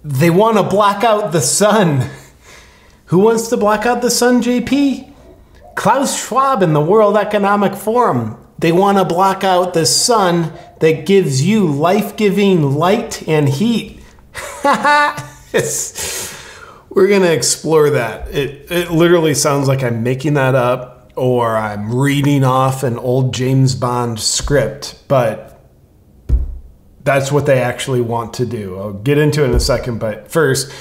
They want to block out the sun. Who wants to block out the sun, JP? Klaus Schwab in the World Economic Forum. They want to block out the sun that gives you life-giving light and heat. We're going to explore that. It literally sounds like I'm making that up or I'm reading off an old James Bond script, but that's what they actually want to do. I'll get into it in a second, but first,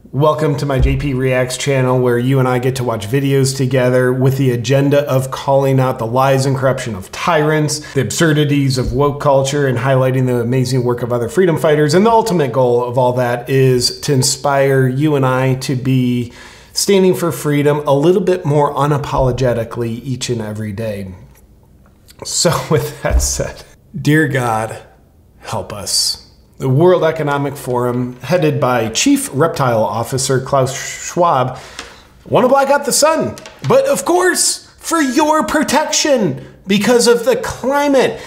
welcome to my JP Reacts channel where you and I get to watch videos together with the agenda of calling out the lies and corruption of tyrants, the absurdities of woke culture, and highlighting the amazing work of other freedom fighters. And the ultimate goal of all that is to inspire you and I to be standing for freedom a little bit more unapologetically each and every day. So with that said, dear God, help us. The World Economic Forum, headed by Chief Reptile Officer Klaus Schwab, want to black out the sun. But of course, for your protection, because of the climate.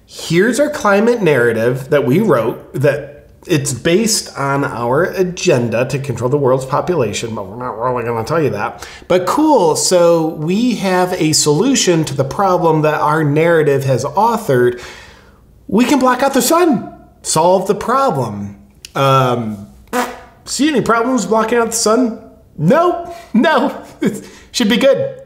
Here's our climate narrative that we wrote, that it's based on our agenda to control the world's population, but we're not really going to tell you that. But cool, so we have a solution to the problem that our narrative has authored. We can block out the sun. Solve the problem. See any problems blocking out the sun? No. Should be good.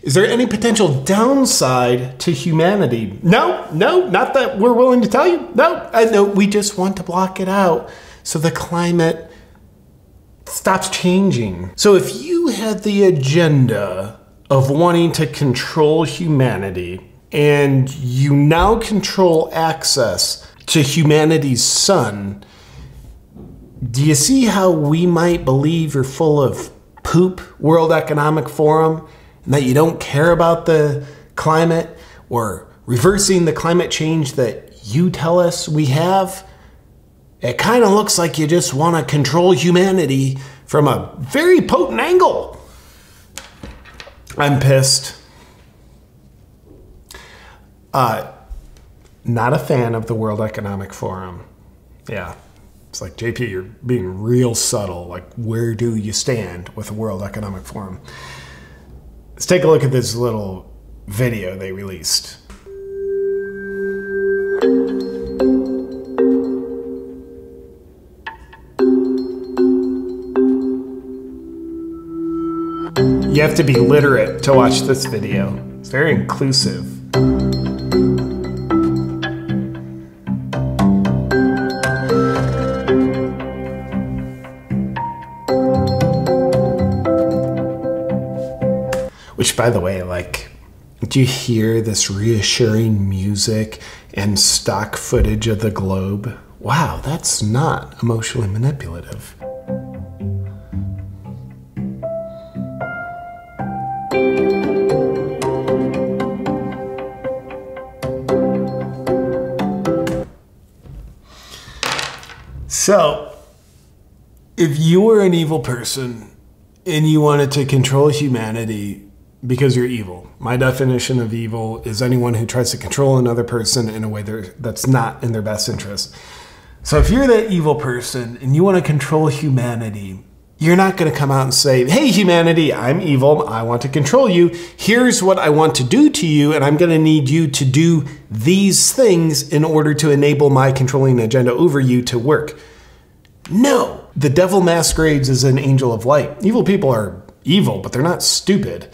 Is there any potential downside to humanity? No, not that we're willing to tell you. No, we just want to block it out so the climate stops changing. So if you had the agenda of wanting to control humanity and you now control access to humanity's sun, do you see how we might believe you're full of poop, World Economic Forum, and that you don't care about the climate or reversing the climate change that you tell us we have? It kind of looks like you just want to control humanity from a very potent angle. I'm pissed. Not a fan of the World Economic Forum. Yeah, it's like, JP, you're being real subtle. Like, where do you stand with the World Economic Forum? Let's take a look at this little video they released. You have to be literate to watch this video. It's very inclusive. Which, by the way, like, do you hear this reassuring music and stock footage of the globe? Wow, that's not emotionally manipulative. So, if you were an evil person and you wanted to control humanity because you're evil, my definition of evil is anyone who tries to control another person in a way that's not in their best interest. So if you're that evil person and you want to control humanity, you're not going to come out and say, hey, humanity, I'm evil. I want to control you. Here's what I want to do to you, and I'm going to need you to do these things in order to enable my controlling agenda over you to work. No, the devil masquerades as an angel of light. Evil people are evil, but they're not stupid.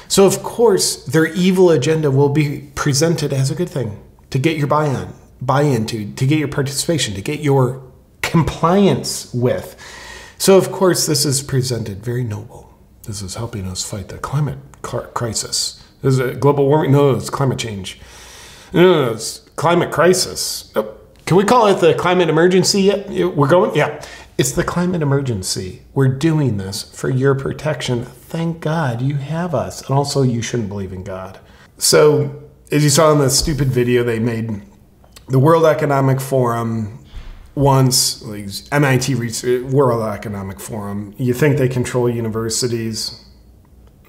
So of course, their evil agenda will be presented as a good thing to get your buy-in to get your participation, to get your compliance with. So of course, this is presented very noble. This is helping us fight the climate crisis. Is it global warming? No, it's climate change. No, it's climate crisis. Oh, can we call it the climate emergency yet? We're going? Yeah. It's the climate emergency. We're doing this for your protection. Thank God you have us. And also, you shouldn't believe in God. So, as you saw in the stupid video they made, the World Economic Forum wants, like MIT World Economic Forum, you think they control universities?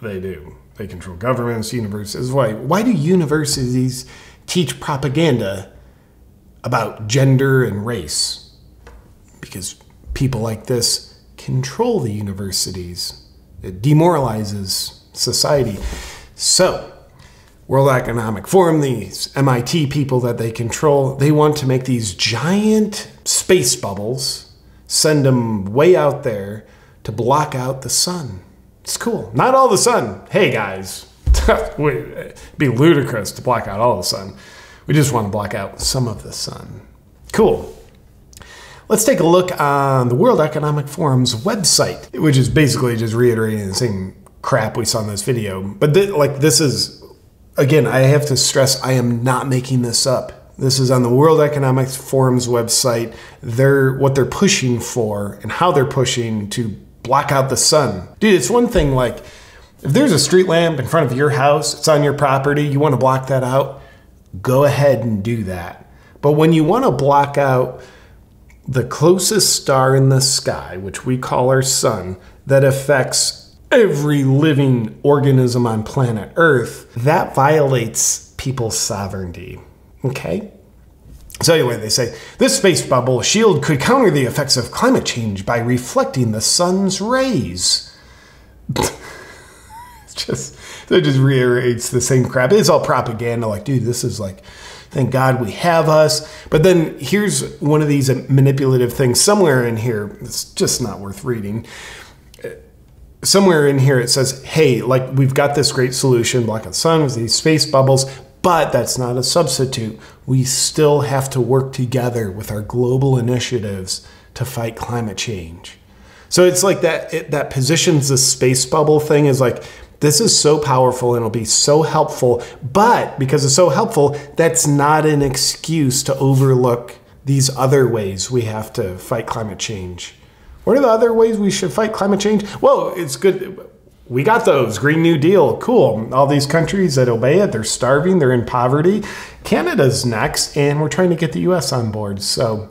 They do. They control governments, universities. Why do universities teach propaganda about gender and race? Because people like this control the universities. It demoralizes society. So, World Economic Forum, these MIT people that they control, they want to make these giant space bubbles, send them way out there to block out the sun. It's cool. Not all the sun. Hey guys, it'd be ludicrous to block out all the sun. We just want to block out some of the sun. Cool. Let's take a look on the World Economic Forum's website, which is basically just reiterating the same crap we saw in this video. But this is, again, I have to stress, I am not making this up. This is on the World Economic Forum's website. What they're pushing for and how they're pushing to block out the sun. Dude, it's one thing like, if there's a street lamp in front of your house, it's on your property, you want to block that out, go ahead and do that. But when you want to block out the closest star in the sky, which we call our sun, that affects every living organism on planet Earth, that violates people's sovereignty, okay? So anyway, they say, this space bubble shield could counter the effects of climate change by reflecting the sun's rays. It just reiterates the same crap. It's all propaganda, like, dude, this is like, thank God we have us. But then here's one of these manipulative things somewhere in here. It's just not worth reading. Somewhere in here it says, hey, like we've got this great solution, block out the sun with these space bubbles, but that's not a substitute. We still have to work together with our global initiatives to fight climate change. So it's like that positions the space bubble thing is like, this is so powerful and it'll be so helpful, but because it's so helpful, that's not an excuse to overlook these other ways we have to fight climate change. What are the other ways we should fight climate change? Well, it's good. We got those. Green New Deal, cool. All these countries that obey it, they're starving, they're in poverty. Canada's next, and we're trying to get the US on board. So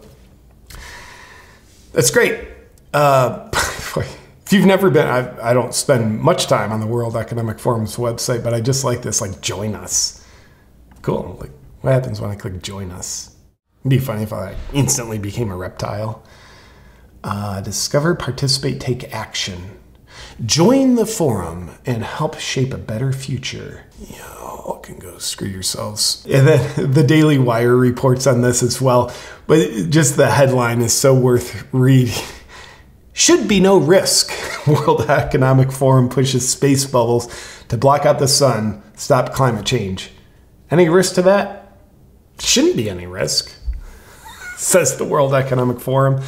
that's great. If you've never been, I don't spend much time on the World Economic Forum's website, but I just like this, like, join us. Cool. Like, what happens when I click join us? It'd be funny if I instantly became a reptile. Discover, participate, take action. Join the forum and help shape a better future. Y'all can go screw yourselves. And then the Daily Wire reports on this as well, but just the headline is so worth reading. Should be no risk. World Economic Forum pushes space bubbles to block out the sun, stop climate change. Any risk to that? Shouldn't be any risk, says the World Economic Forum.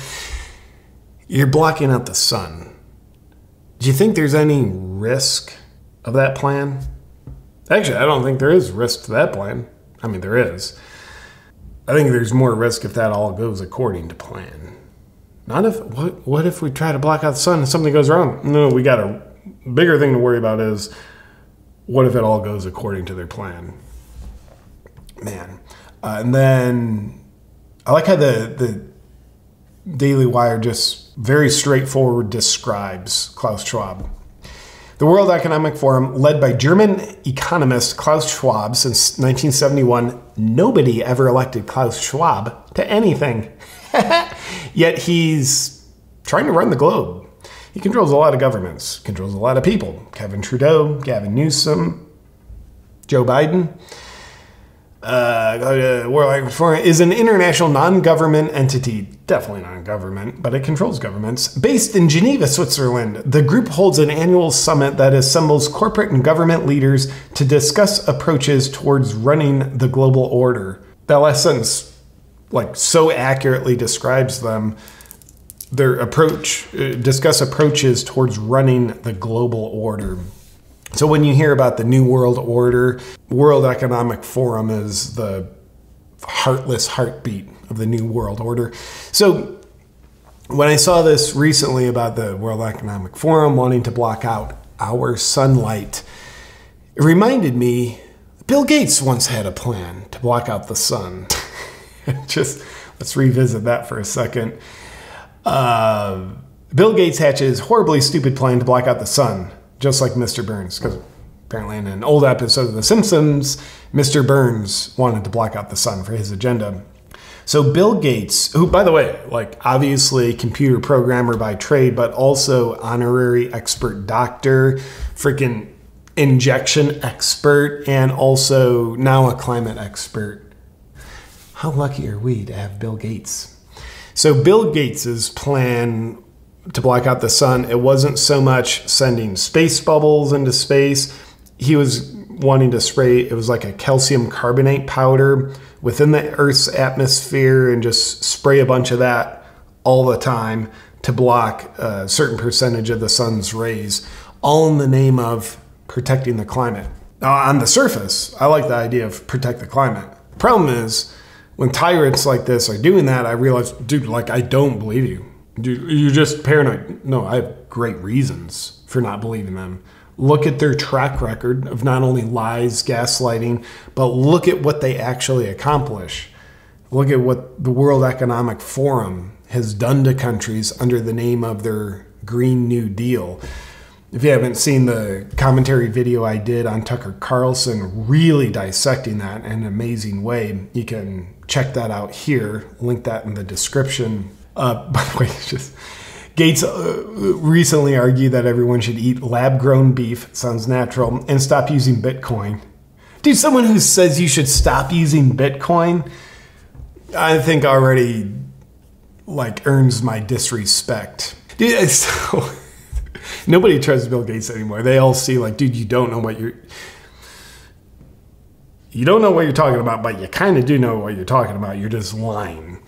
You're blocking out the sun. Do you think there's any risk of that plan? Actually, I don't think there is risk to that plan. I mean, there is. I think there's more risk if that all goes according to plan. Not if, what if we try to block out the sun and something goes wrong? No, we got a bigger thing to worry about is, what if it all goes according to their plan? Man. And then, I like how the Daily Wire just very straightforward describes Klaus Schwab. The World Economic Forum, led by German economist Klaus Schwab since 1971, nobody ever elected Klaus Schwab to anything. Yet he's trying to run the globe. He controls a lot of governments, controls a lot of people. Kevin Trudeau, Gavin Newsom, Joe Biden. World Economic Forum is an international non-government entity, definitely non-government, but it controls governments. Based in Geneva, Switzerland, the group holds an annual summit that assembles corporate and government leaders to discuss approaches towards running the global order. That last sentence, like, so accurately describes them. Their approach, discuss approaches towards running the global order. So when you hear about the New World Order, World Economic Forum is the heartless heartbeat of the New World Order. So when I saw this recently about the World Economic Forum wanting to block out our sunlight, it reminded me Bill Gates once had a plan to block out the sun. Just let's revisit that for a second. Bill Gates hatches horribly stupid plan to block out the sun, just like Mr. Burns, because apparently in an old episode of The Simpsons, Mr. Burns wanted to block out the sun for his agenda. So Bill Gates, who, by the way, like obviously computer programmer by trade, but also honorary expert doctor, freaking injection expert, and also now a climate expert. How lucky are we to have Bill Gates? So Bill Gates's plan to block out the sun, it wasn't so much sending space bubbles into space. He was wanting to spray, it was like a calcium carbonate powder within the Earth's atmosphere and just spray a bunch of that all the time to block a certain percentage of the sun's rays, all in the name of protecting the climate. Now, on the surface, I like the idea of protect the climate. The problem is, when tyrants like this are doing that, I realize, dude, like, I don't believe you. Dude, you're just paranoid. No, I have great reasons for not believing them. Look at their track record of not only lies, gaslighting, but look at what they actually accomplish. Look at what the World Economic Forum has done to countries under the name of their Green New Deal. If you haven't seen the commentary video I did on Tucker Carlson, really dissecting that in an amazing way, you can check that out here. Link that in the description. By the way, just Gates recently argued that everyone should eat lab-grown beef, sounds natural, and stop using Bitcoin. Dude, someone who says you should stop using Bitcoin, I think already like earns my disrespect. Dude, so, nobody trusts Bill Gates anymore. They all see like, dude, you don't know what you're talking about, but you kind of do know what you're talking about. You're just lying.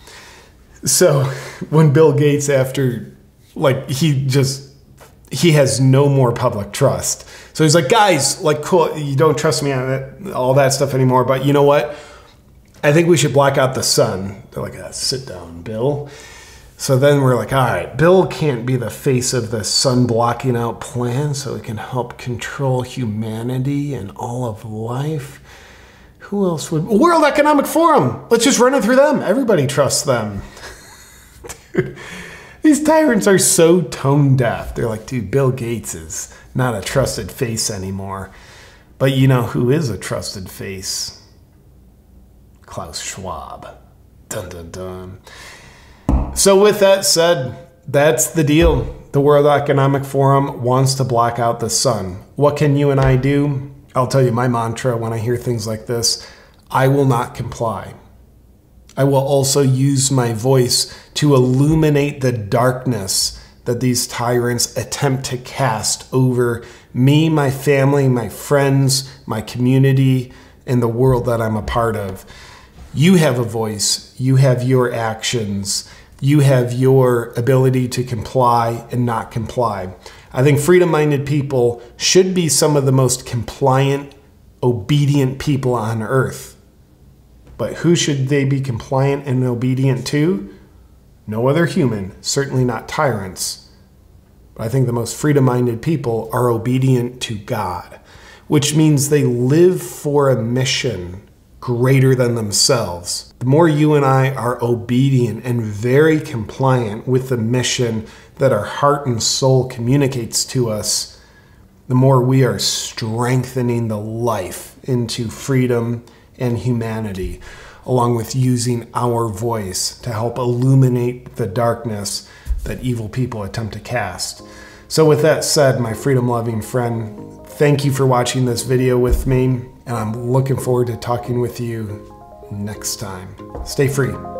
So when Bill Gates, after like he has no more public trust. So he's like, guys, like, cool, you don't trust me on it, all that stuff anymore. But you know what? I think we should block out the sun. They're like, sit down, Bill. So then we're like, all right, Bill can't be the face of the sun blocking out plan so it can help control humanity and all of life. Who else would? World Economic Forum. Let's just run it through them. Everybody trusts them. Dude, these tyrants are so tone deaf. They're like, dude, Bill Gates is not a trusted face anymore. But you know who is a trusted face? Klaus Schwab. Dun, dun, dun. So with that said, that's the deal. The World Economic Forum wants to block out the sun. What can you and I do? I'll tell you my mantra when I hear things like this. I will not comply. I will also use my voice to illuminate the darkness that these tyrants attempt to cast over me, my family, my friends, my community, and the world that I'm a part of. You have a voice. You have your actions. You have your ability to comply and not comply. I think freedom-minded people should be some of the most compliant, obedient people on earth. But who should they be compliant and obedient to? No other human, certainly not tyrants. But I think the most freedom-minded people are obedient to God, which means they live for a mission greater than themselves. The more you and I are obedient and very compliant with the mission that our heart and soul communicates to us, the more we are strengthening the life into freedom and humanity, along with using our voice to help illuminate the darkness that evil people attempt to cast. So with that said, my freedom-loving friend, thank you for watching this video with me, and I'm looking forward to talking with you next time. Stay free.